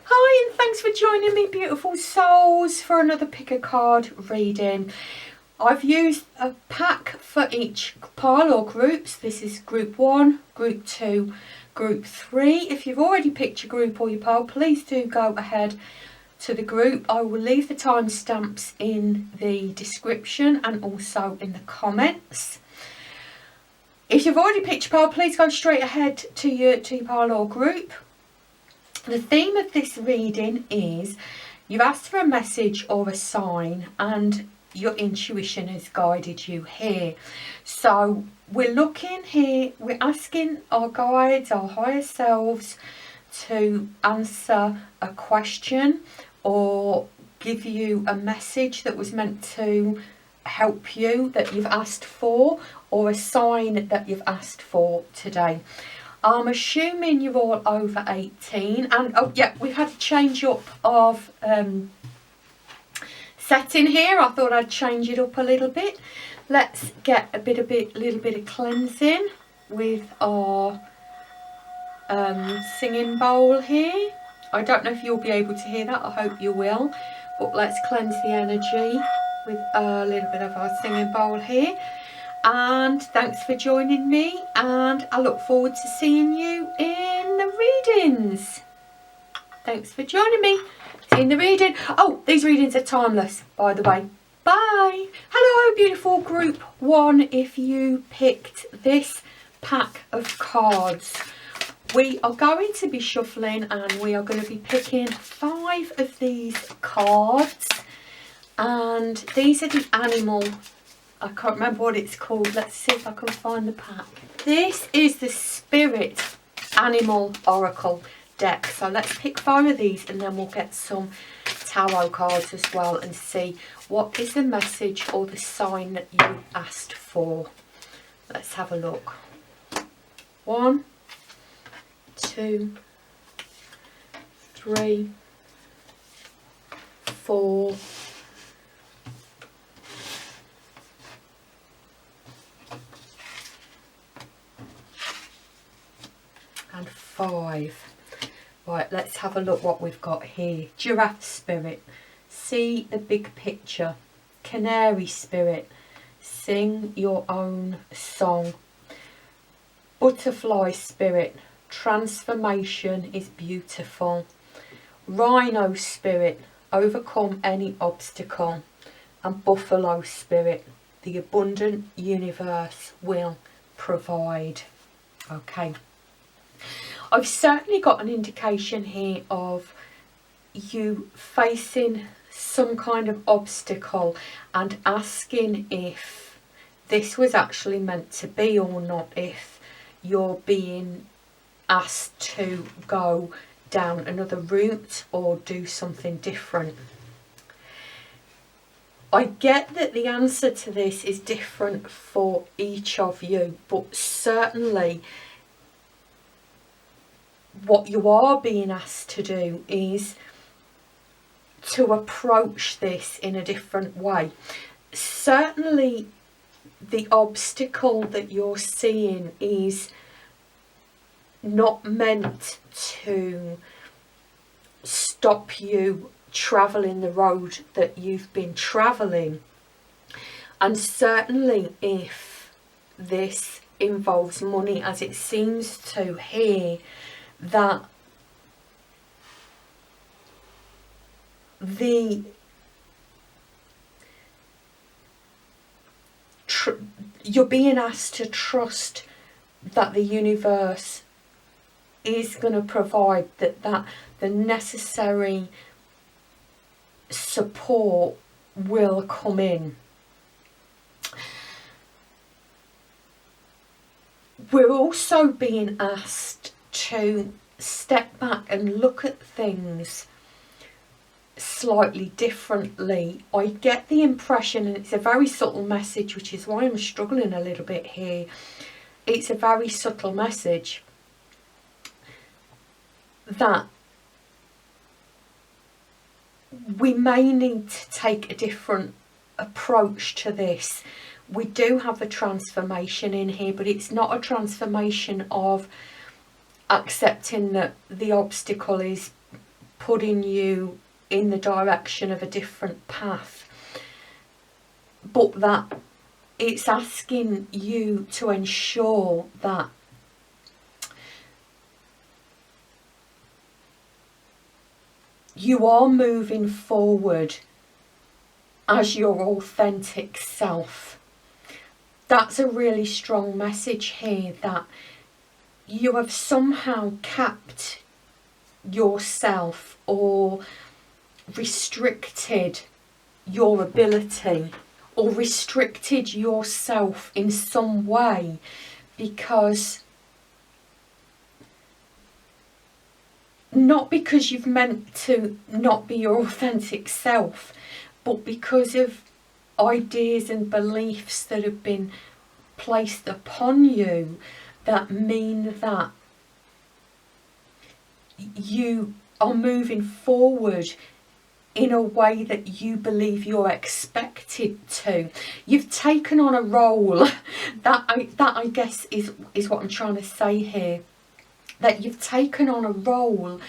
Hi, and thanks for joining me, beautiful souls, for another pick a card reading. I've used a pack for each pile or groups. This is group 1, group 2, group 3. If you've already picked your group or your pile, please do go ahead to the group. I will leave the timestamps in the description and also in the comments. If you've already picked your pile, please go straight ahead to your pile or group. The theme of this reading is you've asked for a message or a sign and your intuition has guided you here. So we're looking here, we're asking our guides, our higher selves, to answer a question or give you a message that was meant to help you that you've asked for, or a sign that you've asked for today. I'm assuming you're all over 18, and oh yeah, we've had a change up of setting here. I thought I'd change it up a little bit. Let's get a little bit of cleansing with our singing bowl here. I don't know if you'll be able to hear that. I hope you will. But let's cleanse the energy with a little bit of our singing bowl here. And thanks for joining me, and I look forward to seeing you in the readings. Thanks for joining me in the reading. Oh, these readings are timeless, by the way. Bye. Hello, beautiful group 1. If you picked this pack of cards, we are going to be shuffling and we are going to be picking 5 of these cards, and these are the animal, I can't remember what it's called. Let's see if I can find the pack. This is the Spirit Animal Oracle deck. So let's pick 5 of these and then we'll get some tarot cards as well and see what is the message or the sign that you asked for. Let's have a look. 1, 2, 3, 4, and 5. Right, let's have a look what we've got here. Giraffe Spirit, see the big picture. Canary Spirit, sing your own song. Butterfly Spirit, transformation is beautiful. Rhino Spirit, overcome any obstacle. And Buffalo Spirit, the abundant universe will provide. Okay. I've certainly got an indication here of you facing some kind of obstacle and asking if this was actually meant to be or not, if you're being asked to go down another route or do something different. I get that the answer to this is different for each of you, but certainly what you are being asked to do is to approach this in a different way. Certainly the obstacle that you're seeing is not meant to stop you travelling the road that you've been travelling. And certainly if this involves money, as it seems to here, that you're being asked to trust that the universe is going to provide that the necessary support will come in. We're also being asked to step back and look at things slightly differently. I get the impression, and it's a very subtle message, which is why I'm struggling a little bit here. It's a very subtle message that we may need to take a different approach to this. We do have a transformation in here, but it's not a transformation of accepting that the obstacle is putting you in the direction of a different path, but that it's asking you to ensure that you are moving forward as your authentic self. That's a really strong message here, that you have somehow capped yourself or restricted your ability or restricted yourself in some way, because not because you've meant to not be your authentic self, but because of ideas and beliefs that have been placed upon you that mean that you are moving forward in a way that you believe you're expected to. You've taken on a role that I guess is what I'm trying to say here, that you've taken on a role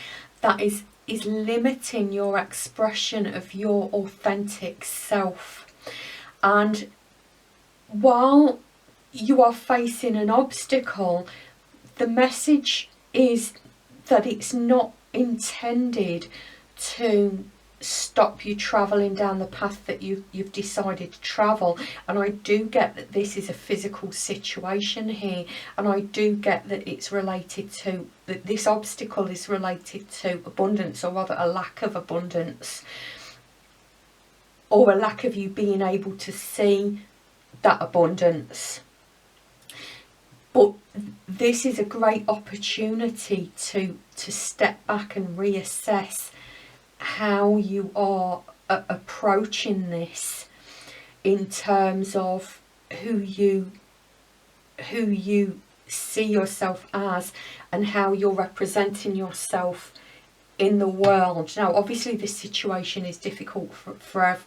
that is limiting your expression of your authentic self. And while you are facing an obstacle, the message is that it's not intended to stop you travelling down the path that you've decided to travel. And I do get that this is a physical situation here, and I do get that it's related to, that this obstacle is related to abundance, or rather a lack of abundance, or a lack of you being able to see that abundance. But this is a great opportunity to step back and reassess how you are approaching this in terms of who you see yourself as, and how you're representing yourself in the world. Now, obviously, this situation is difficult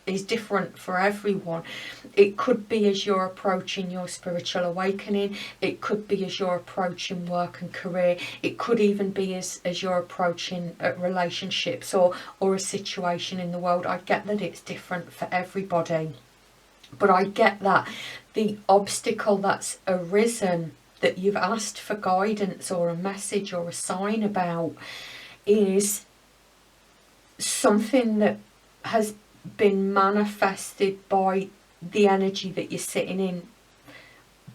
is different for everyone. It could be as you're approaching your spiritual awakening. It could be as you're approaching work and career. It could even be as you're approaching relationships or a situation in the world. I get that it's different for everybody, but I get that the obstacle that's arisen, that you've asked for guidance or a message or a sign about, is something that has been manifested by the energy that you're sitting in,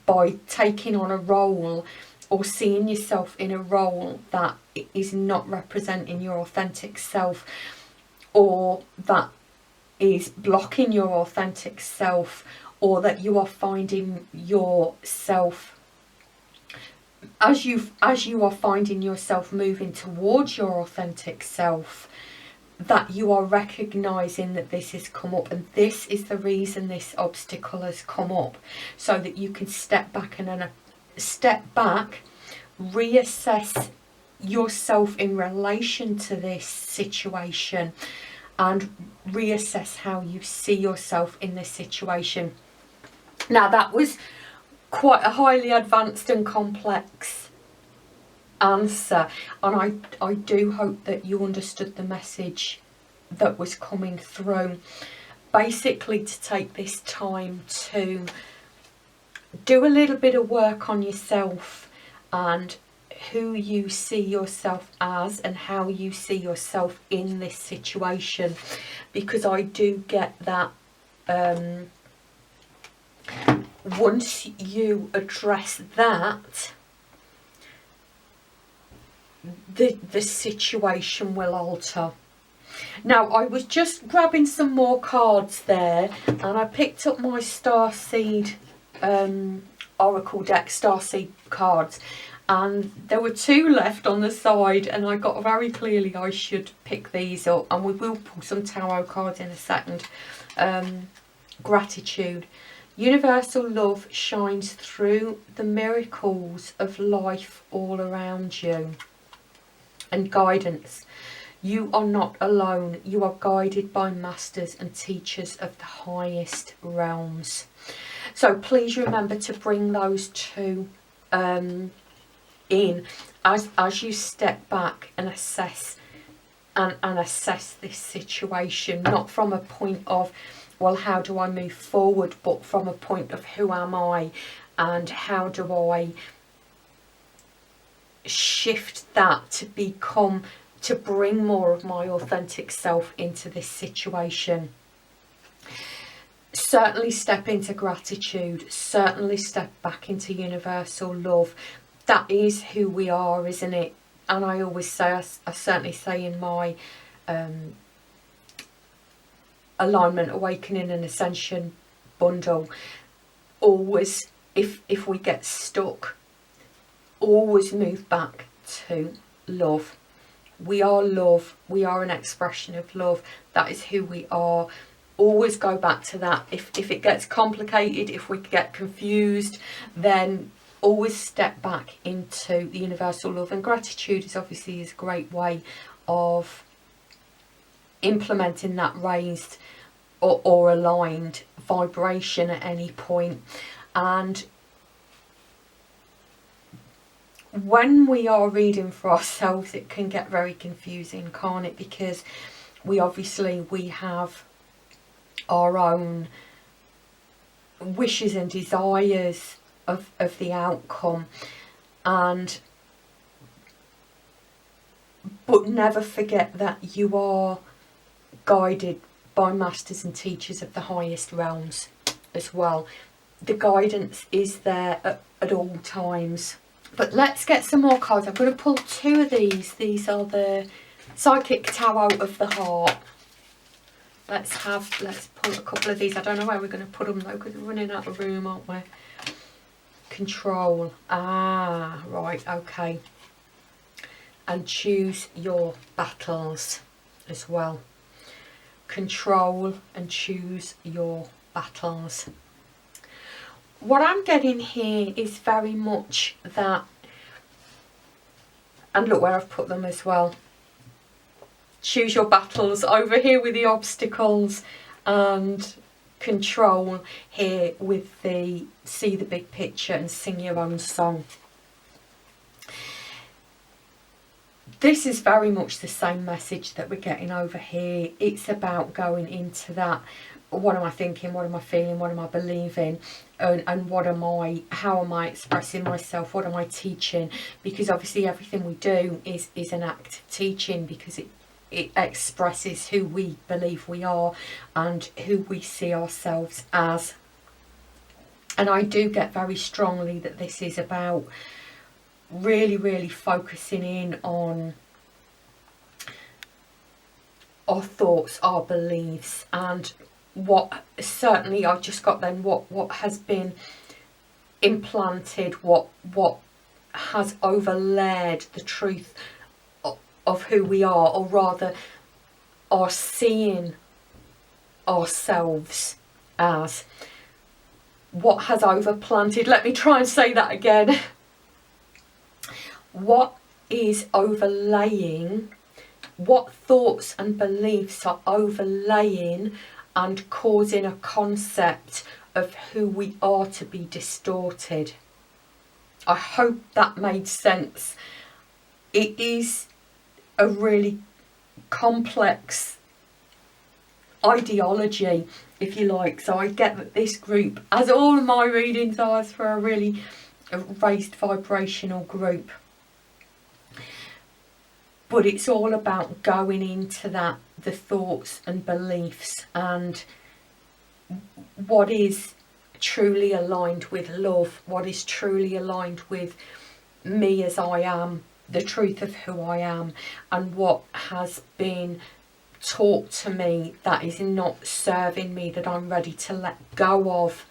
by taking on a role or seeing yourself in a role that is not representing your authentic self, or that is blocking your authentic self, or that you are finding yourself, as you are finding yourself moving towards your authentic self, that you are recognizing that this has come up, and this is the reason this obstacle has come up, so that you can step back and reassess yourself in relation to this situation, and reassess how you see yourself in this situation. Now, that was quite a highly advanced and complex answer, and I do hope that you understood the message that was coming through. Basically, to take this time to do a little bit of work on yourself and who you see yourself as, and how you see yourself in this situation, because I do get that once you address that, the situation will alter. Now, I was just grabbing some more cards there, and I picked up my Starseed Oracle deck, Starseed cards, and there were 2 left on the side, and I got very clearly I should pick these up, and we will pull some tarot cards in a second. Gratitude. Universal love shines through the miracles of life all around you. And guidance. You are not alone. You are guided by masters and teachers of the highest realms. So please remember to bring those 2 in as you step back and assess and assess this situation, not from a point of, well, how do I move forward, but from a point of who am I and how do I shift that to bring more of my authentic self into this situation. Certainly step into gratitude, certainly step back into universal love. That is who we are, isn't it? And I always say, I certainly say in my Alignment, Awakening and Ascension bundle, always, if we get stuck, always move back to love. We are love. We are an expression of love. That is who we are. Always go back to that. If it gets complicated, if we get confused, then always step back into the universal love. And gratitude is obviously a great way of implementing that raised or aligned vibration at any point. And when we are reading for ourselves, it can get very confusing, can't it? Because we have our own wishes and desires of the outcome, but never forget that you are guided by masters and teachers of the highest realms as well. The guidance is there at all times. But let's get some more cards. I'm going to pull two of these. These are the Psychic Tarot of the Heart. Let's pull a couple of these. I don't know where we're going to put them though, because we're running out of room, aren't we? Control. Ah, right, okay. And choose your battles as well. Control and choose your battles. What I'm getting here is very much that, and look where I've put them as well. Choose your battles over here with the obstacles, and control here with the see the big picture and sing your own song. This is very much the same message that we're getting over here. It's about going into that, what am I thinking, what am I feeling, what am I believing, and how am I expressing myself, what am I teaching? Because obviously everything we do is an act of teaching, because it expresses who we believe we are and who we see ourselves as. And I do get very strongly that this is about really focusing in on our thoughts, our beliefs, and what certainly I've just got then what has been implanted, what has overlaid the truth of who we are, or rather are seeing ourselves as. What has overplanted, let me try and say that again. What is overlaying, what thoughts and beliefs are overlaying and causing a concept of who we are to be distorted. I hope that made sense. It is a really complex ideology, if you like. So I get that this group, as all of my readings are, is for a really raised vibrational group. But it's all about going into that, the thoughts and beliefs, and what is truly aligned with love, what is truly aligned with me as I am, the truth of who I am, and what has been taught to me that is not serving me, that I'm ready to let go of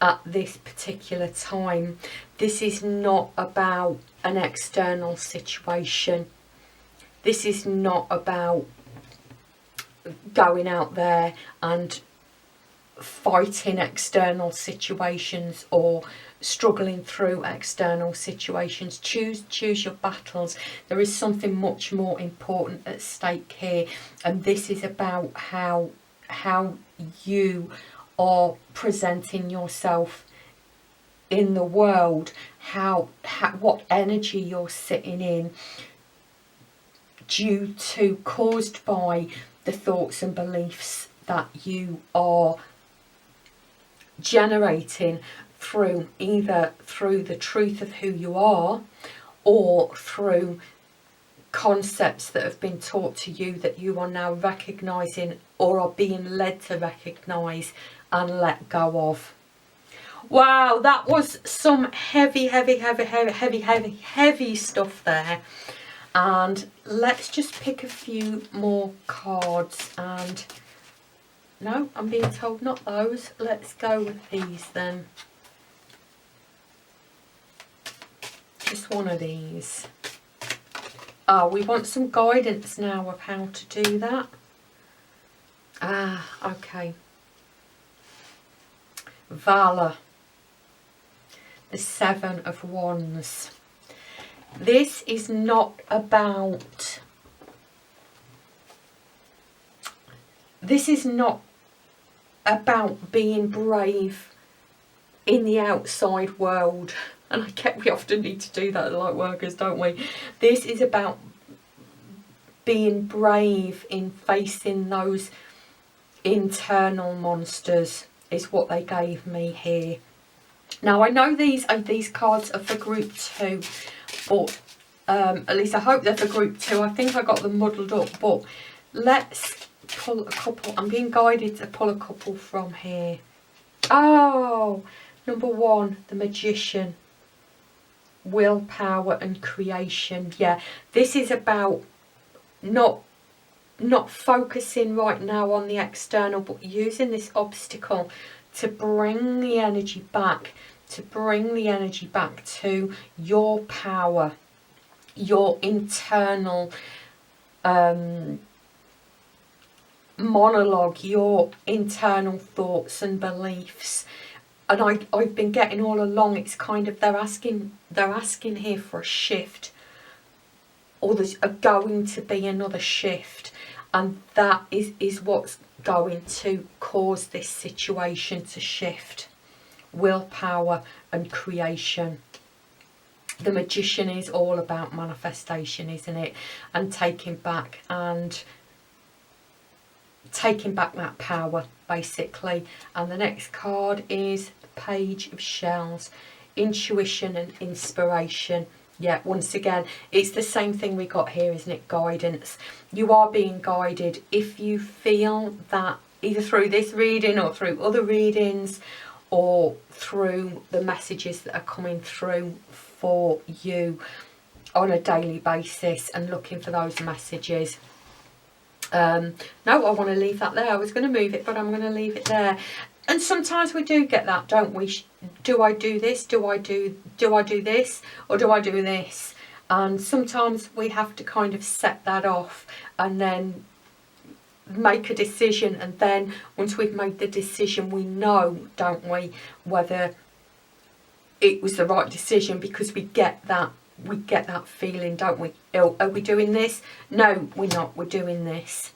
at this particular time. This is not about an external situation. This is not about going out there and fighting external situations or struggling through external situations. Choose your battles. There is something much more important at stake here, and this is about how you are presenting yourself in the world, what energy you're sitting in. caused by the thoughts and beliefs that you are generating through either through the truth of who you are, or through concepts that have been taught to you that you are now recognizing or are being led to recognize and let go of. Wow, that was some heavy stuff there. And let's just pick a few more cards. And no, I'm being told not those. Let's go with these then. Just one of these. Oh, we want some guidance now of how to do that. Ah, okay. Valor. The Seven of Wands. This is not about... This is not about being brave in the outside world. And I get we often need to do that as light workers, don't we? This is about being brave in facing those internal monsters, is what they gave me here. Now I know these cards are for group 2, but at least I hope they're for group 2. I think I got them muddled up, but let's pull a couple. I'm being guided to pull a couple from here. Oh, number 1, the Magician. Willpower and creation. Yeah, this is about not focusing right now on the external, but using this obstacle to bring the energy back, to your power, your internal monologue, your internal thoughts and beliefs. And I've been getting all along, it's kind of, they're asking here for a shift, or there's going to be another shift, and that is what's going to cause this situation to shift. Willpower and creation. The Magician is all about manifestation, isn't it? And taking back that power, basically. And the next card is the Page of Shells. Intuition and inspiration. Yeah, once again, it's the same thing we got here, isn't it? Guidance. You are being guided. If you feel that either through this reading or through other readings or through the messages that are coming through for you on a daily basis and looking for those messages. No, I want to leave that there. I was going to move it, but I'm going to leave it there. And sometimes we do get that, don't we? Do I do this? Do I do this? Or do I do this? And sometimes we have to kind of set that off and then make a decision. And then once we've made the decision, we know, don't we, whether it was the right decision, because we get that feeling, don't we? Oh, are we doing this? No, we're not. We're doing this.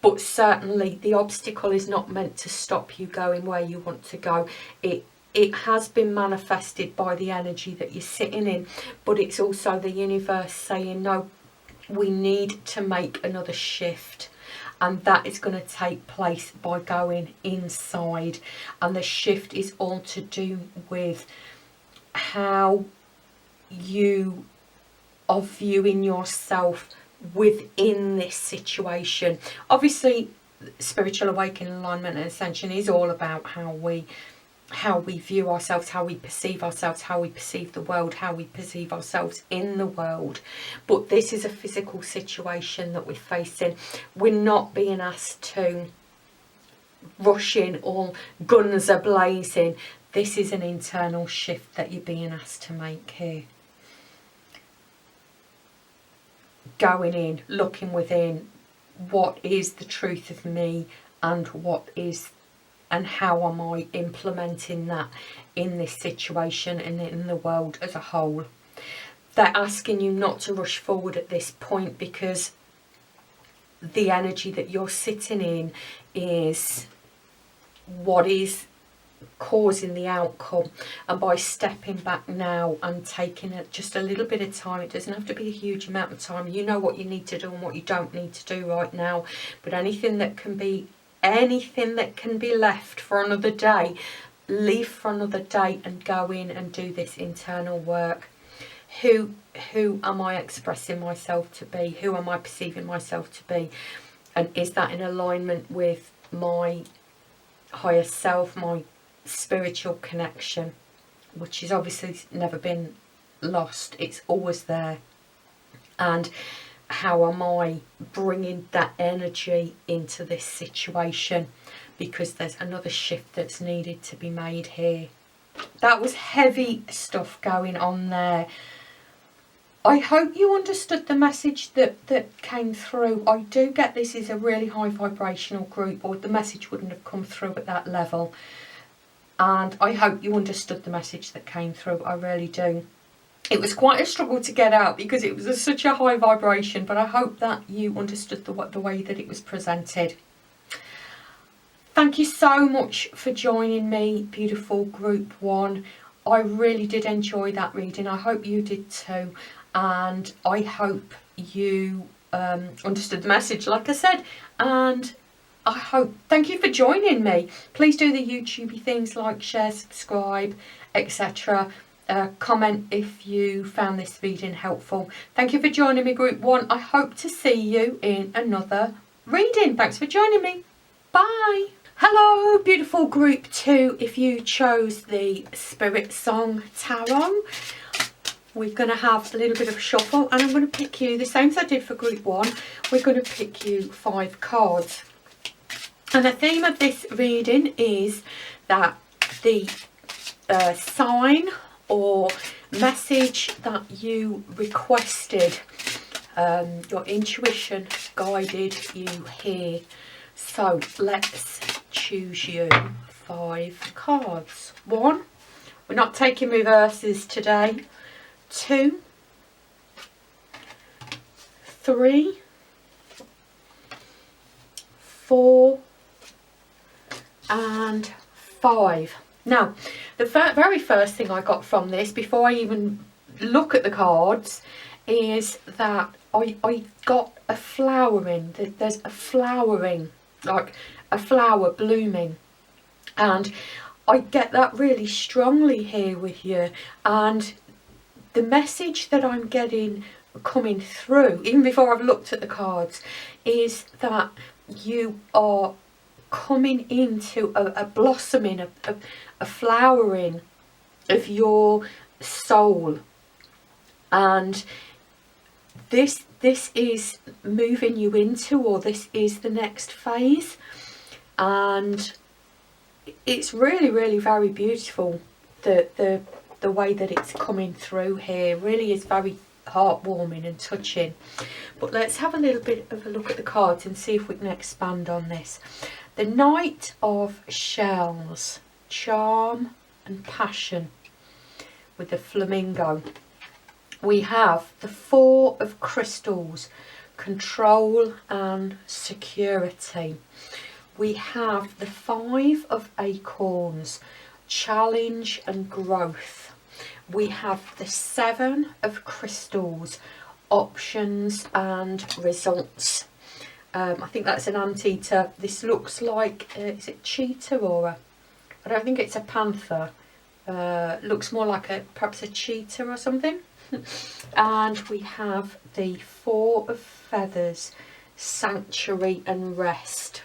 But certainly the obstacle is not meant to stop you going where you want to go. It has been manifested by the energy that you're sitting in, but it's also the universe saying, no, we need to make another shift. And that is going to take place by going inside. And the shift is all to do with how you are viewing yourself within this situation. Obviously, spiritual awakening, alignment and ascension is all about how we view ourselves, how we perceive ourselves, how we perceive the world, how we perceive ourselves in the world. But this is a physical situation that we're facing. We're not being asked to rush in all guns are blazing. This is an internal shift that you're being asked to make here. Going in, looking within, what is the truth of me, and how am I implementing that in this situation and in the world as a whole. They're asking you not to rush forward at this point, because the energy that you're sitting in is what is causing the outcome. And by stepping back now and taking just a little bit of time, it doesn't have to be a huge amount of time. You know what you need to do and what you don't need to do right now, but anything that can be left for another day, leave for another day and go in and do this internal work. Who am I expressing myself to be? Who am I perceiving myself to be? And is that in alignment with my higher self, my spiritual connection, which has obviously never been lost? It's always there. And how am I bringing that energy into this situation? Because there's another shift that's needed to be made here. That was heavy stuff going on there. I hope you understood the message that came through. I do get this is a really high vibrational group, or the message wouldn't have come through at that level. And I hope you understood the message that came through. I really do. It was quite a struggle to get out because it was such a high vibration, but I hope that you understood the way that it was presented. Thank you so much for joining me, beautiful group 1. I really did enjoy that reading. I hope you did too. And I hope you understood the message, like I said. And thank you for joining me. Please do the YouTubey things like share, subscribe, etc. Comment if you found this reading helpful. Thank you for joining me, group 1. I hope to see you in another reading. Thanks for joining me. Bye. Hello, beautiful group 2. If you chose the Spirit Song Tarot, we're going to have a little bit of shuffle, and I'm going to pick you, the same as I did for group 1, we're going to pick you 5 cards. And the theme of this reading is that the sign or message that you requested, your intuition guided you here. So let's choose you 5 cards. 1, we're not taking reverses today. 2, 3, 4 and 5. Now, the very first thing I got from this, before I even look at the cards, is that I got a flowering. There's a flowering, like a flower blooming, and I get that really strongly here with you. And the message that I'm getting coming through, even before I've looked at the cards, is that you are coming into a blossoming, a flowering of your soul. And this is moving you into, or this is the next phase. And it's really, really very beautiful. The way that it's coming through here really is very heartwarming and touching. But let's have a little bit of a look at the cards and see if we can expand on this. The Knight of Shells, charm and passion with the flamingo. We have the 4 of Crystals, control and security. We have the 5 of Acorns, challenge and growth. We have the 7 of Crystals, options and results. I think that's an anteater. This looks like, is it cheetah or I don't think it's a panther. Looks more like perhaps a cheetah or something. And we have the 4 of Feathers, sanctuary and rest.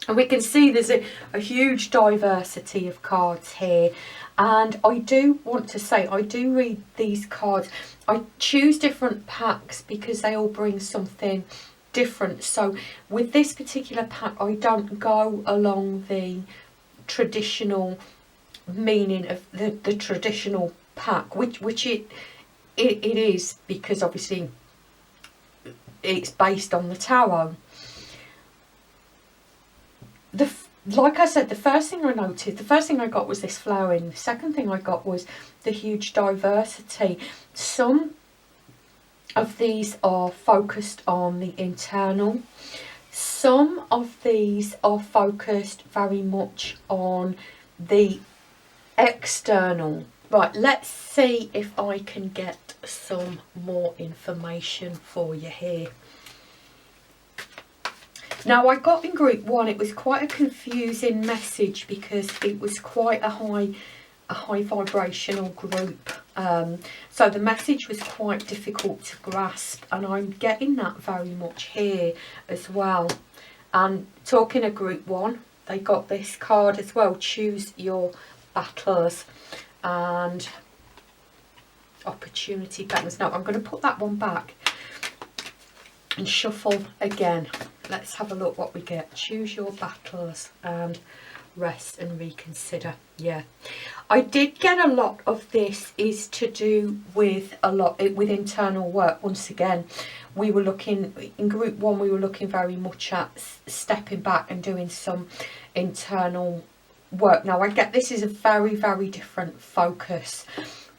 And we can see there's a huge diversity of cards here. And I do want to say, I do read these cards. I choose different packs because they all bring something different. So with this particular pack, I don't go along the traditional meaning of the traditional pack, which it is, because obviously it's based on the tarot. Like I said, the first thing I noticed, the first thing I got was this flowering. The second thing I got was the huge diversity. Some of these are focused on the internal. Some of these are focused very much on the external. Right, let's see if I can get some more information for you here. Now, I got in group 1, it was quite a confusing message because it was quite a high vibrational group. So the message was quite difficult to grasp, and I'm getting that very much here as well. And talking of group 1, they got this card as well, choose your battles and opportunity patterns. Now I'm going to put that one back and shuffle again. Let's have a look what we get. Choose your battles and rest and reconsider. Yeah, I did get a lot of this is to do with with internal work. Once again, we were looking in group 1, we were looking very much at stepping back and doing some internal work. Now I get this is a very, very different focus,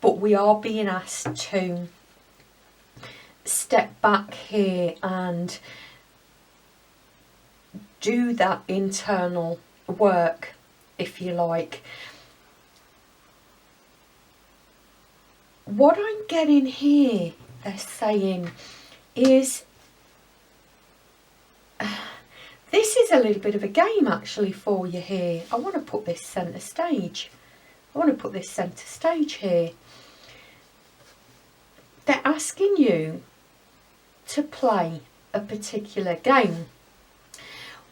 but we are being asked to step back here and do that internal work, if you like. What I'm getting here, they're saying, is this is a little bit of a game actually for you here. I want to put this centre stage. Here. They're asking you to play a particular game.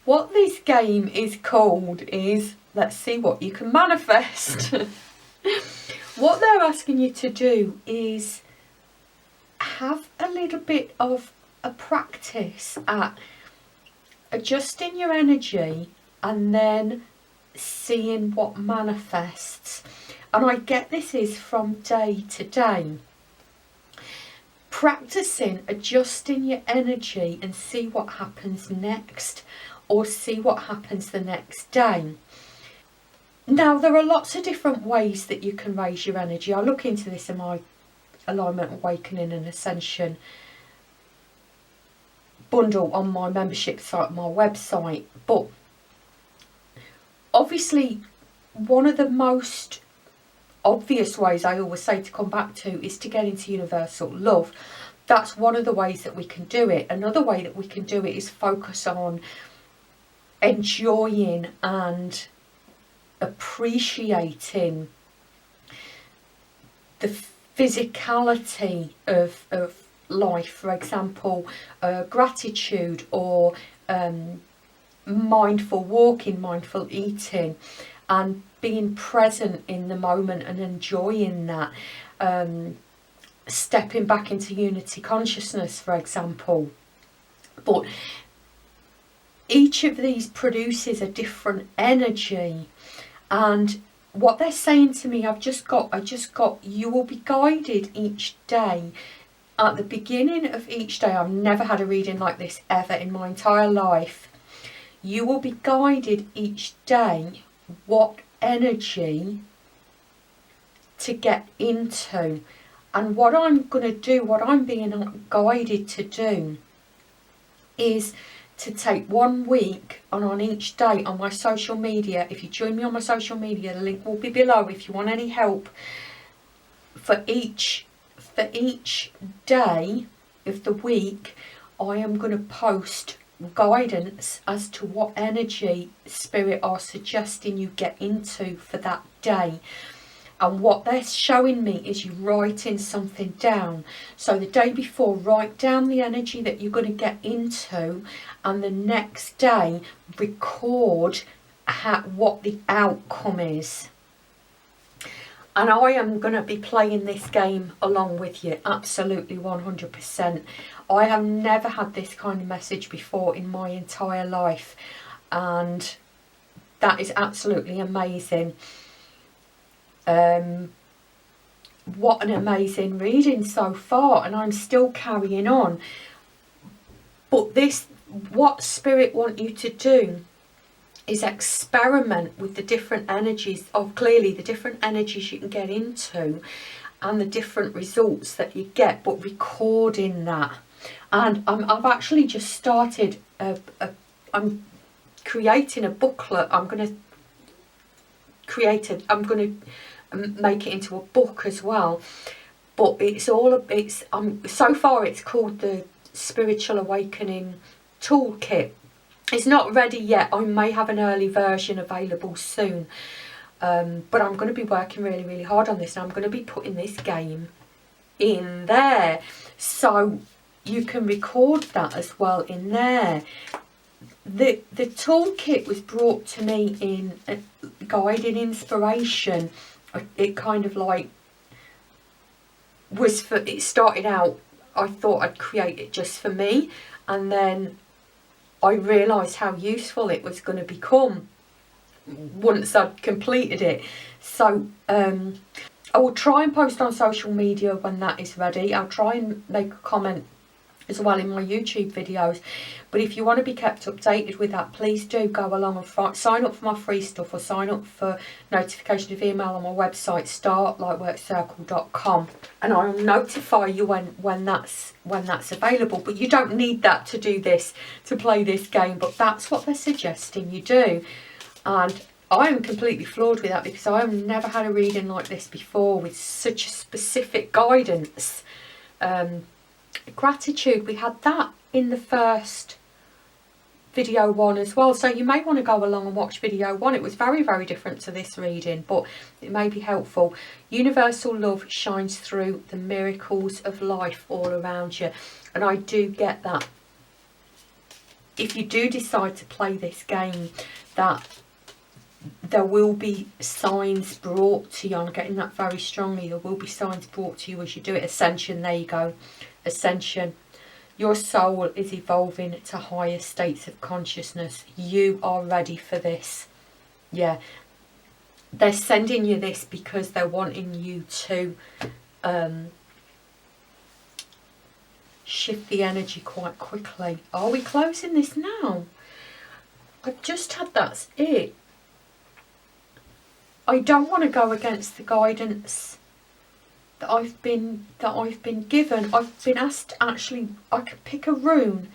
What this game is called is, let's see what you can manifest. What they're asking you to do is have a little bit of a practice at adjusting your energy and then seeing what manifests. And I get this is from day to day. Practicing adjusting your energy and see what happens next, or see what happens the next day. Now, there are lots of different ways that you can raise your energy. I look into this in my Alignment, Awakening and Ascension bundle on my membership site, my website. But obviously, one of the most obvious ways I always say to come back to is to get into universal love. That's one of the ways that we can do it. Another way that we can do it is focus on enjoying and appreciating the physicality of life. For example, gratitude, or mindful walking, mindful eating, and being present in the moment and enjoying that. Stepping back into unity consciousness, for example. But each of these produces a different energy, and what they're saying to me, I just got you will be guided each day. At the beginning of each day, I've never had a reading like this ever in my entire life. You will be guided each day what energy to get into. And what I'm going to do, what I'm being guided to do, is to take 1 week and on each day on my social media. If you join me on my social media, the link will be below if you want any help. For each day of the week, I am going to post guidance as to what energy Spirit are suggesting you get into for that day. And what they're showing me is you writing something down. So the day before, write down the energy that you're going to get into, and the next day record what the outcome is. And I am going to be playing this game along with you, absolutely 100%. I have never had this kind of message before in my entire life, and that is absolutely amazing. What an amazing reading so far, and I'm still carrying on. But what Spirit want you to do is experiment with the different energies of, clearly the different energies you can get into and the different results that you get, but recording that. And I've actually just started I'm creating a booklet. I'm going to I'm going to make it into a book as well. But so far it's called the Spiritual Awakening Toolkit. It's not ready yet. I may have an early version available soon. But I'm going to be working really, really hard on this, and I'm going to be putting this game in there. So you can record that as well in there. The toolkit was brought to me in a guided inspiration. It kind of like it started out, I thought I'd create it just for me, and then I realised how useful it was going to become once I'd completed it. So I will try and post on social media when that is ready. I'll try and make a comment as well in my YouTube videos. But if you want to be kept updated with that, please do go along and sign up for my free stuff, or sign up for notification of email on my website, startlightworkcircle.com, and I'll notify you when that's available. But you don't need that to do this, to play this game, but that's what they're suggesting you do. And I am completely floored with that, because I have never had a reading like this before with such specific guidance. Gratitude, we had that in the first video 1 as well, so you may want to go along and watch video 1. It was very, very different to this reading, but it may be helpful. Universal love shines through the miracles of life all around you, and I do get that. If you do decide to play this game, that there will be signs brought to you. I'm getting that very strongly. There will be signs brought to you as you do it. Ascension, there you go. Ascension. Your soul is evolving to higher states of consciousness. You are ready for this. Yeah. They're sending you this because they're wanting you to shift the energy quite quickly. Are we closing this now? I've just had that's it. I don't want to go against the guidance that I've been given. I've been asked, actually, I could pick a rune,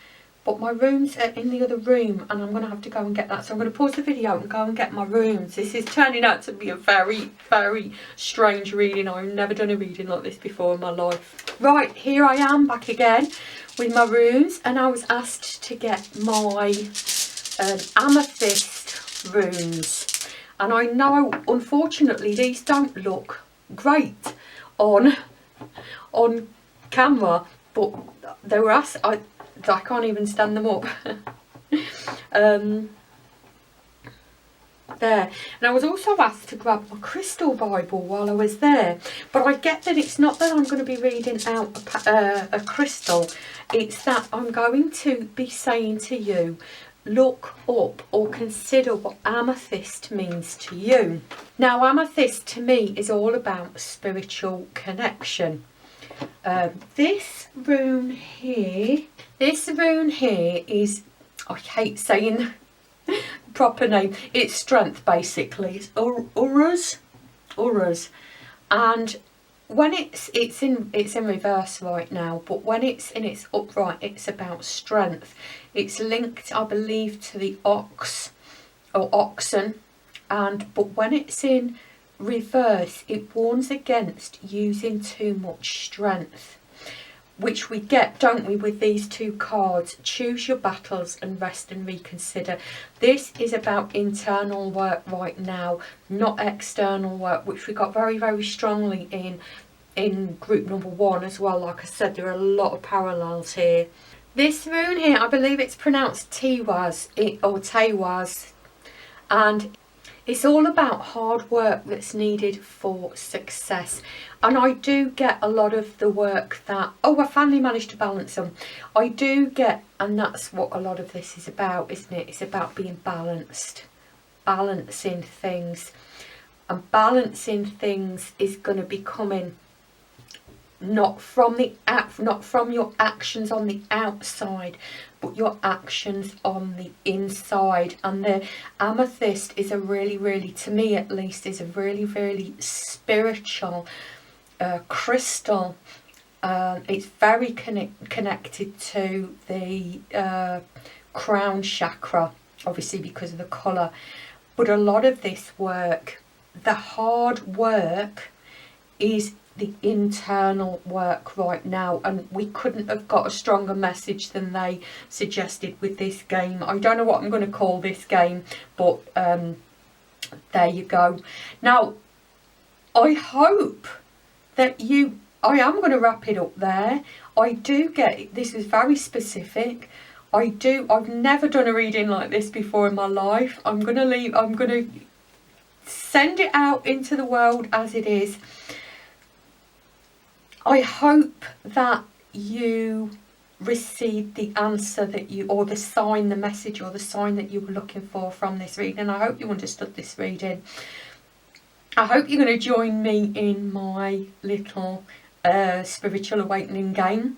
but my runes are in the other room, and I'm going to have to go and get that. So I'm going to pause the video and go and get my runes. This is turning out to be a very, very strange reading. I've never done a reading like this before in my life. Right, here I am back again with my runes, and I was asked to get my amethyst runes. And I know, unfortunately, these don't look great on camera, but they were asked. I can't even stand them up. There. And I was also asked to grab my crystal Bible while I was there, but I get that it's not that I'm going to be reading out a crystal. It's that I'm going to be saying to you, look up or consider what amethyst means to you. Now, amethyst to me is all about spiritual connection. This rune here is, I hate saying the proper name, it's strength basically. It's Uruz. And when it's in reverse right now, but when it's in its upright, it's about strength. It's linked, I believe, to the ox or oxen, but when it's in reverse, it warns against using too much strength, which we get, don't we, with these two cards. Choose your battles and rest and reconsider. This is about internal work right now, not external work, which we got very, very strongly in group number 1 as well. Like I said, there are a lot of parallels here. This rune here, I believe it's pronounced Tiwaz or Tewaz, and it's all about hard work that's needed for success. And I do get a lot of the work that, oh, I finally managed to balance them. I do get, and that's what a lot of this is about, isn't it? It's about being balanced, balancing things. And balancing things is going to be coming not from your actions on the outside, but your actions on the inside. And the amethyst is a really, really, to me at least, is a really, really spiritual crystal. It's very connected to the crown chakra, obviously because of the colour. But a lot of this work the hard work is the internal work right now, and we couldn't have got a stronger message than they suggested with this game. I don't know what I'm going to call this game, but there you go. Now I hope that I am going to wrap it up there. I do get it. This is very specific. I've never done a reading like this before in my life. I'm going to send it out into the world as it is. I hope that you received the answer that or the sign, the message or the sign that you were looking for from this reading. I hope you understood this reading. I hope you're going to join me in my little spiritual awakening game.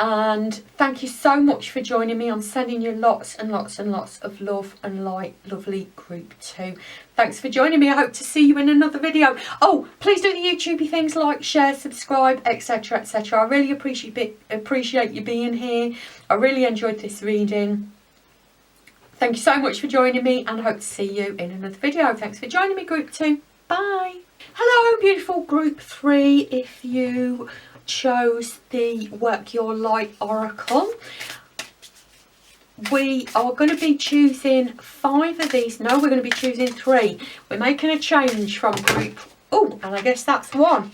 And thank you so much for joining me. I'm sending you lots and lots and lots of love and light, lovely group 2. Thanks for joining me. I hope to see you in another video. Oh, please do the YouTubey things, like, share, subscribe, etc, etc. I really appreciate you being here. I really enjoyed this reading. Thank you so much for joining me, and I hope to see you in another video. Thanks for joining me, group 2. Bye. Hello, beautiful group 3. If you chose the Work Your Light Oracle, we are going to be choosing 5 of these. No, we're going to be choosing 3. We're making a change from group, oh, and I guess that's 1.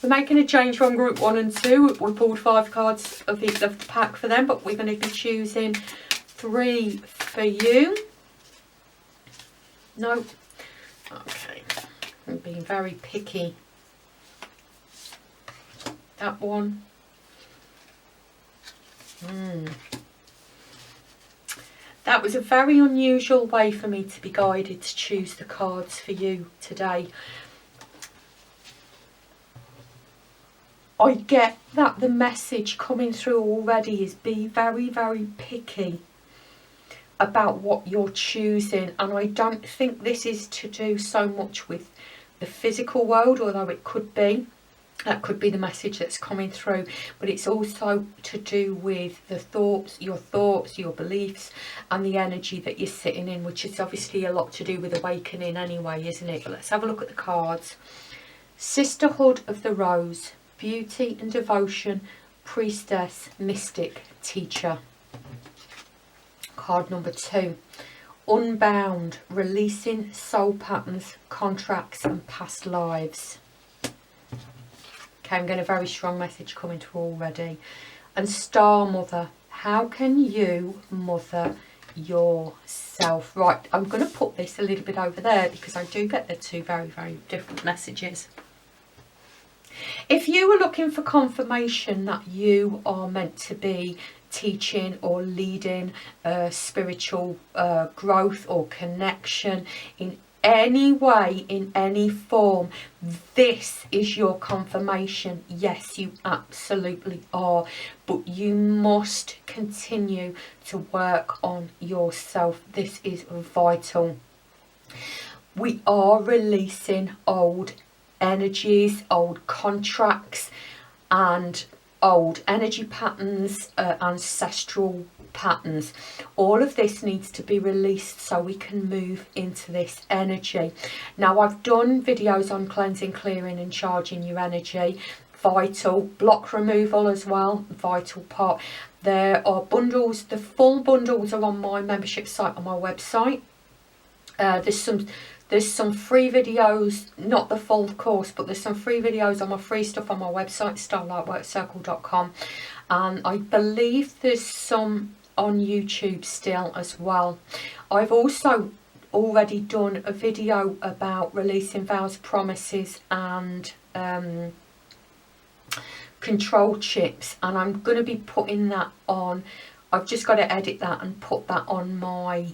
We're making a change from group 1 and 2. We pulled 5 cards of the pack for them, but we're going to be choosing 3 for you. No, okay, I'm being very picky. That one. That was a very unusual way for me to be guided to choose the cards for you today. I get that the message coming through already is be very, very picky about what you're choosing, and I don't think this is to do so much with the physical world, although it could be. That could be the message that's coming through, but it's also to do with the thoughts, your beliefs, and the energy that you're sitting in, which is obviously a lot to do with awakening anyway, isn't it? But let's have a look at the cards. Sisterhood of the Rose, Beauty and Devotion, Priestess, Mystic, Teacher. Card number 2, Unbound, Releasing Soul Patterns, Contracts and Past Lives. Okay, I'm getting a very strong message coming through already. And Star Mother, how can you mother yourself? Right, I'm going to put this a little bit over there because I do get the 2 very, very different messages. If you were looking for confirmation that you are meant to be teaching or leading spiritual growth or connection in any way, in any form, this is your confirmation. Yes, you absolutely are, but you must continue to work on yourself. This is vital. We are releasing old energies, old contracts and old energy patterns, ancestral patterns. All of this needs to be released so we can move into this energy. Now, I've done videos on cleansing, clearing and charging your energy. Vital. Block removal as well, vital part. There are bundles, the full bundles are on my membership site on my website. There's some free videos, not the full course, but there's some free videos on my free stuff on my website, starlightworkcircle.com. And I believe there's some on YouTube still as well. I've also already done a video about releasing vows, promises and control chips, and I'm going to be putting that on. I've just got to edit that and put that on my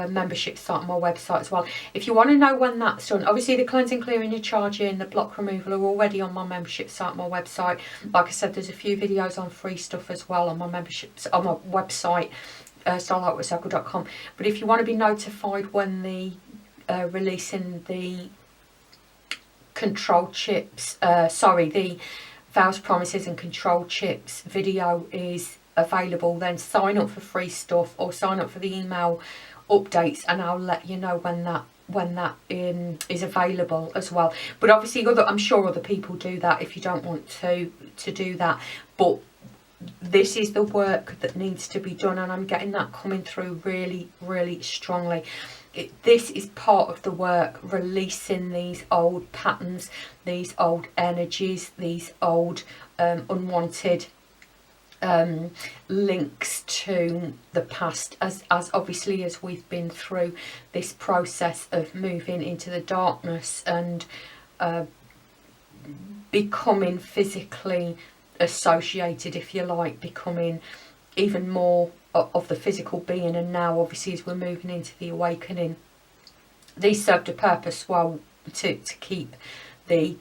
membership site on my website as well. If you want to know when that's done, obviously the cleansing, clearing, your charging, the block removal are already on my membership site on my website. Like I said, there's a few videos on free stuff as well on my memberships on my website, starlightworkcircle.com. But if you want to be notified when the releasing the control chips, the vows, promises and control chips video is available, then sign up for free stuff or sign up for the email updates and I'll let you know when that that is available as well. But obviously I'm sure other people do that if you don't want to do that, but this is the work that needs to be done, and I'm getting that coming through really, really strongly. This is part of the work, releasing these old patterns, these old energies, these old unwanted links to the past, as obviously as we've been through this process of moving into the darkness and becoming physically associated, if you like, becoming even more of the physical being. And now obviously as we're moving into the awakening, these served a purpose well to keep the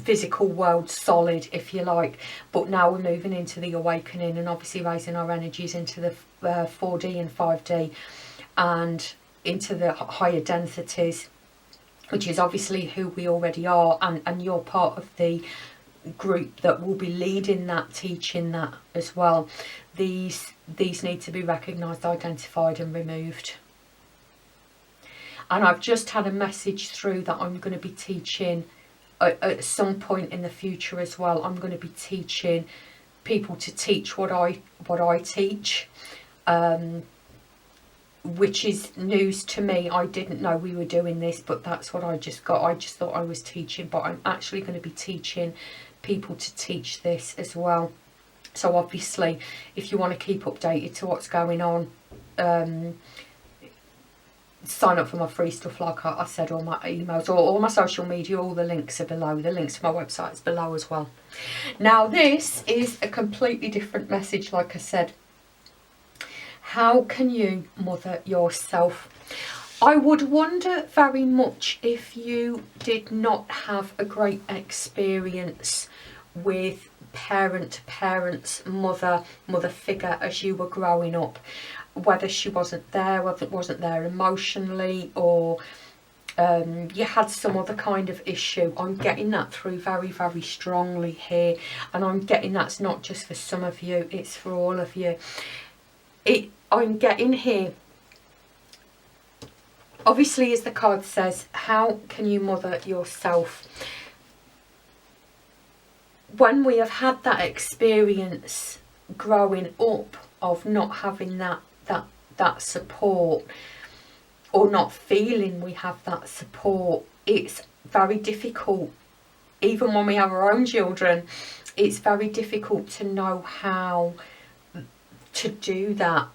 physical world solid, if you like, but now we're moving into the awakening and obviously raising our energies into the 4D and 5D and into the higher densities, which is obviously who we already are, and you're part of the group that will be leading that, teaching that as well. These need to be recognised, identified and removed. And I've just had a message through that I'm going to be teaching at some point in the future as well. I'm going to be teaching people to teach what I teach, which is news to me. I didn't know we were doing this, but that's what I just got. I just thought I was teaching, but I'm actually going to be teaching people to teach this as well. So obviously if you want to keep updated to what's going on, sign up for my free stuff, like I said, all my emails, or all my social media, all the links are below. The links to my website is below as well. Now this is a completely different message, like I said. How can you mother yourself? I would wonder very much if you did not have a great experience with parents, mother figure as you were growing up, whether she wasn't there, whether it wasn't there emotionally, or you had some other kind of issue. I'm getting that through very, very strongly here, and I'm getting that's not just for some of you, it's for all of you. I'm getting here, obviously, as the card says, how can you mother yourself? When we have had that experience growing up of not having that support, or not feeling we have that support, it's very difficult. Even when we have our own children, it's very difficult to know how to do that.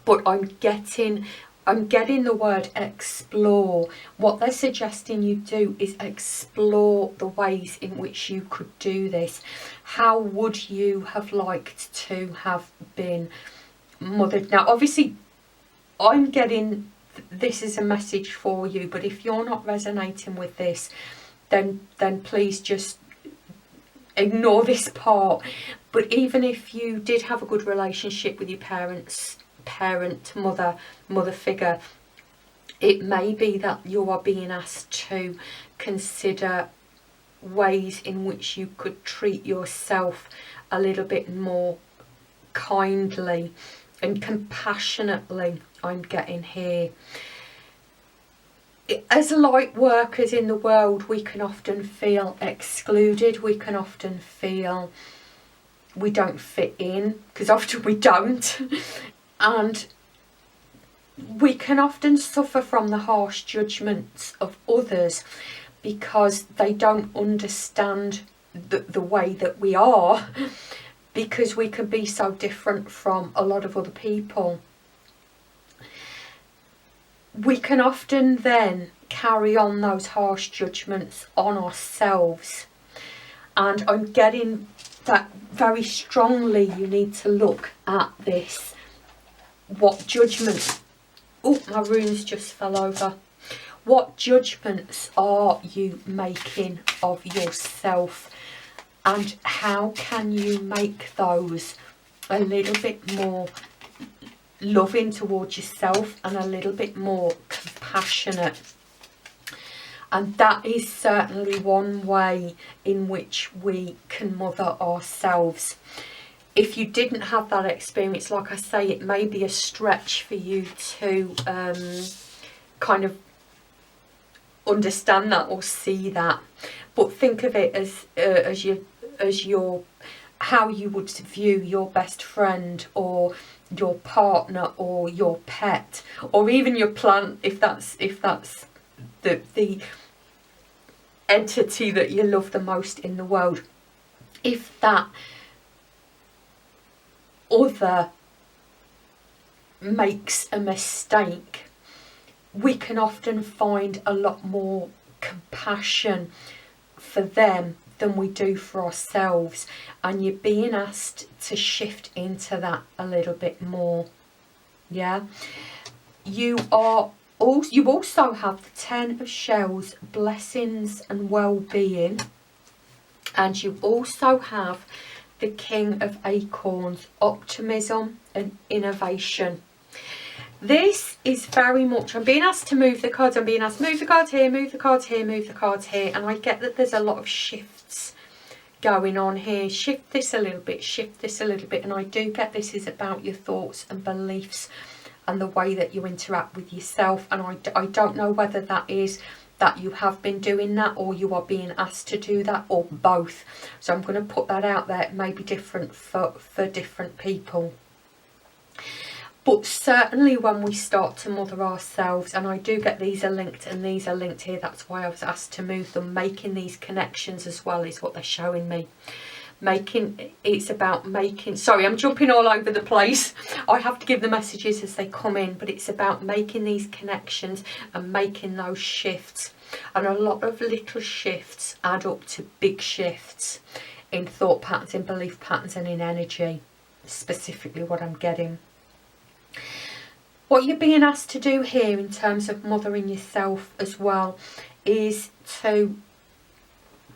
But I'm getting the word explore. What they're suggesting you do is explore the ways in which you could do this. How would you have liked to have been mothered? Now obviously I'm getting this is a message for you, but if you're not resonating with this, then please just ignore this part. But even if you did have a good relationship with your mother figure, it may be that you are being asked to consider ways in which you could treat yourself a little bit more kindly and compassionately. I'm getting here. As light workers in the world, we can often feel excluded. We can often feel we don't fit in, because often we don't. And we can often suffer from the harsh judgments of others because they don't understand the way that we are, because we can be so different from a lot of other people. We can often then carry on those harsh judgments on ourselves. And I'm getting that very strongly. You need to look at this. What judgments... Oh, my runes just fell over. What judgments are you making of yourself? And how can you make those a little bit more loving towards yourself and a little bit more compassionate? And that is certainly one way in which we can mother ourselves. if you didn't have that experience, like I say, it may be a stretch for you to kind of understand that or see that. But think of it as your how you would view your best friend or your partner or your pet or even your plant, if that's the entity that you love the most in the world. If that other makes a mistake, we can often find a lot more compassion for them than we do for ourselves, and you're being asked to shift into that a little bit more. Yeah, you also have the 10 of Shells, blessings and well-being, and you also have the King of Acorns, optimism and innovation. This is very much, I'm being asked to move the cards, I'm being asked move the cards here, move the cards here, move the cards here, and I get that there's a lot of shifts going on here. Shift this a little bit, shift this a little bit, and I do get this is about your thoughts and beliefs and the way that you interact with yourself, and I don't know whether that is that you have been doing that or you are being asked to do that or both. So I'm going to put that out there. It may be different for different people. But certainly when we start to mother ourselves, and I do get these are linked and these are linked here, that's why I was asked to move them, making these connections as well is what they're showing me. It's about making, sorry, I'm jumping all over the place. I have to give the messages as they come in, but it's about making these connections and making those shifts. And a lot of little shifts add up to big shifts in thought patterns, in belief patterns, and in energy, specifically what I'm getting. What you're being asked to do here in terms of mothering yourself as well is to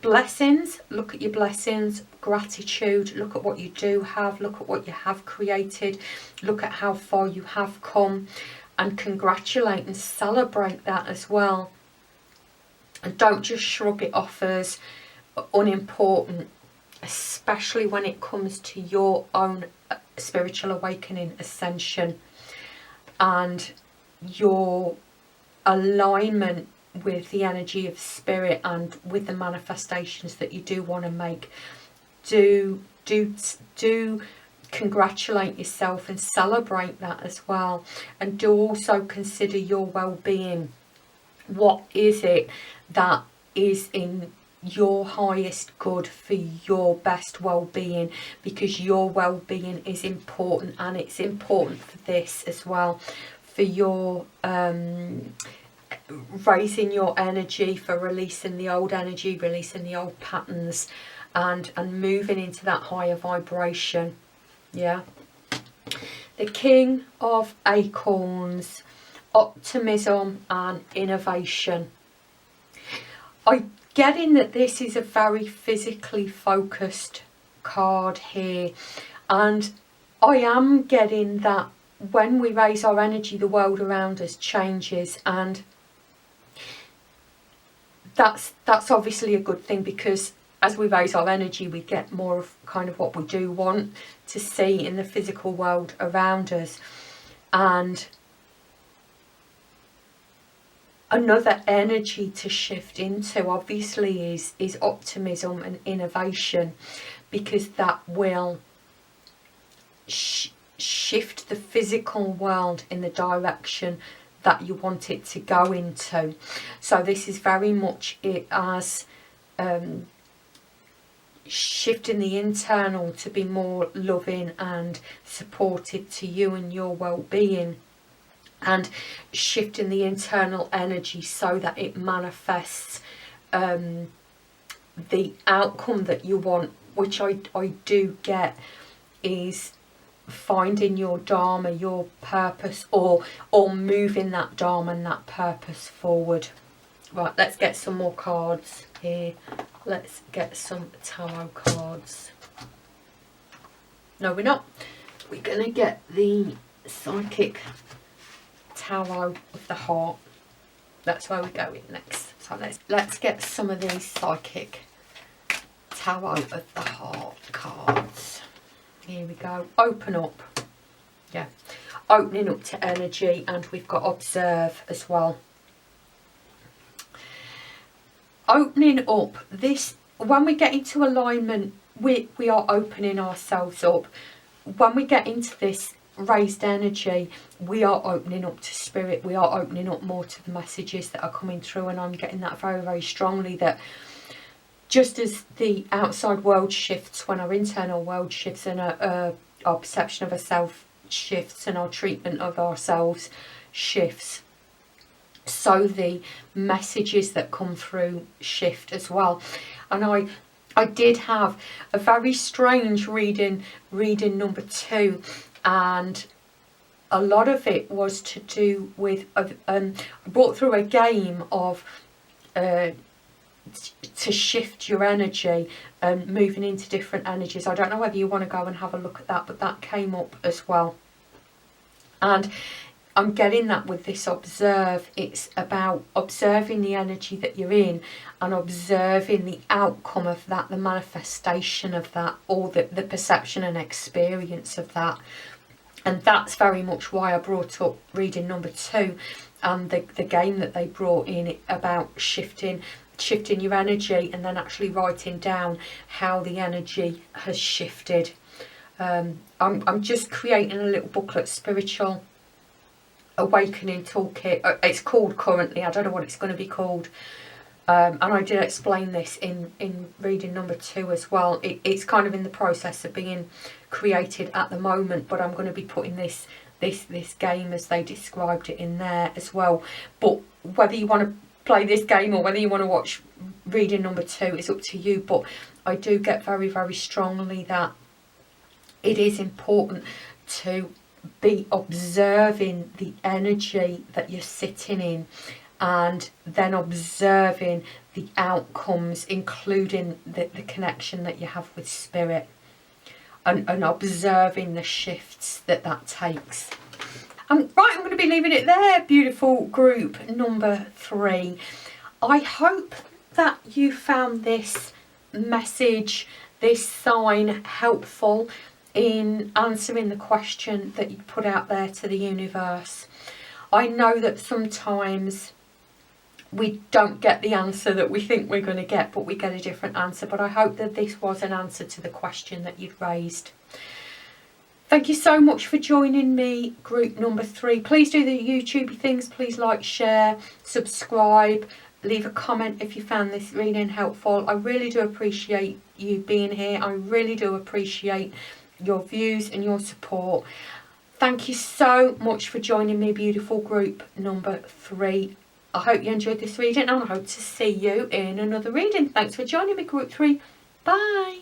blessings, look at your blessings, gratitude, look at what you do have, look at what you have created, look at how far you have come, and congratulate and celebrate that as well. And don't just shrug it off as unimportant, especially when it comes to your own spiritual awakening, ascension, and your alignment with the energy of spirit and with the manifestations that you do want to make. Do congratulate yourself and celebrate that as well, and do also consider your well-being. What is it that is in your highest good for your best well-being, because your well-being is important, and it's important for this as well, for your raising your energy, for releasing the old energy, releasing the old patterns, and moving into that higher vibration. Yeah, the King of Acorns, optimism and innovation. I getting that this is a very physically focused card here, and I am getting that when we raise our energy, the world around us changes, and that's obviously a good thing, because as we raise our energy we get more of kind of what we do want to see in the physical world around us. And another energy to shift into obviously is optimism and innovation, because that will shift the physical world in the direction that you want it to go into. So this is very much it as shifting the internal to be more loving and supportive to you and your well-being, and shifting the internal energy so that it manifests the outcome that you want, which I do get is finding your dharma, your purpose, or moving that dharma and that purpose forward. Right, let's get some more cards here. Let's get some tarot cards. No, we're not. We're going to get the Psychic Tarot of the Heart. That's where we're going next. So let's get some of these Psychic Tarot of the Heart cards. Here we go. Open up. Yeah. Opening up to energy, and we've got observe as well. Opening up, this, when we get into alignment, we are opening ourselves up. When we get into this raised energy, we are opening up to spirit. We are opening up more to the messages that are coming through, and I'm getting that very, very strongly, that just as the outside world shifts, when our internal world shifts and our perception of ourself shifts and our treatment of ourselves shifts, so the messages that come through shift as well. And I did have a very strange reading number 2, and a lot of it was to do with I brought through a game of to shift your energy and moving into different energies. I don't know whether you want to go and have a look at that, but that came up as well. And I'm getting that with this observe. It's about observing the energy that you're in and observing the outcome of that, the manifestation of that, or the perception and experience of that. And that's very much why I brought up reading number 2 and the game that they brought in about shifting your energy, and then actually writing down how the energy has shifted. I'm just creating a little booklet, Spiritual Awakening Toolkit. It's called currently, I don't know what it's going to be called. And I did explain this in reading number 2 as well. It's kind of in the process of being created at the moment, but I'm going to be putting this game as they described it in there as well. But whether you want to play this game or whether you want to watch reading number 2, it's up to you. But I do get very, very strongly that it is important to be observing the energy that you're sitting in, and then observing the outcomes, including the connection that you have with spirit, and observing the shifts that takes. Right, I'm going to be leaving it there, beautiful group number 3. I hope that you found this message, this sign, helpful in answering the question that you put out there to the universe. I know that sometimes we don't get the answer that we think we're going to get, but we get a different answer. But I hope that this was an answer to the question that you've raised. Thank you so much for joining me, group number 3. Please do the YouTubey things. Please like, share, subscribe, leave a comment if you found this reading helpful. I really do appreciate you being here. I really do appreciate your views and your support. Thank you so much for joining me, beautiful group number 3. I hope you enjoyed this reading, and I hope to see you in another reading. Thanks for joining me, group 3. Bye.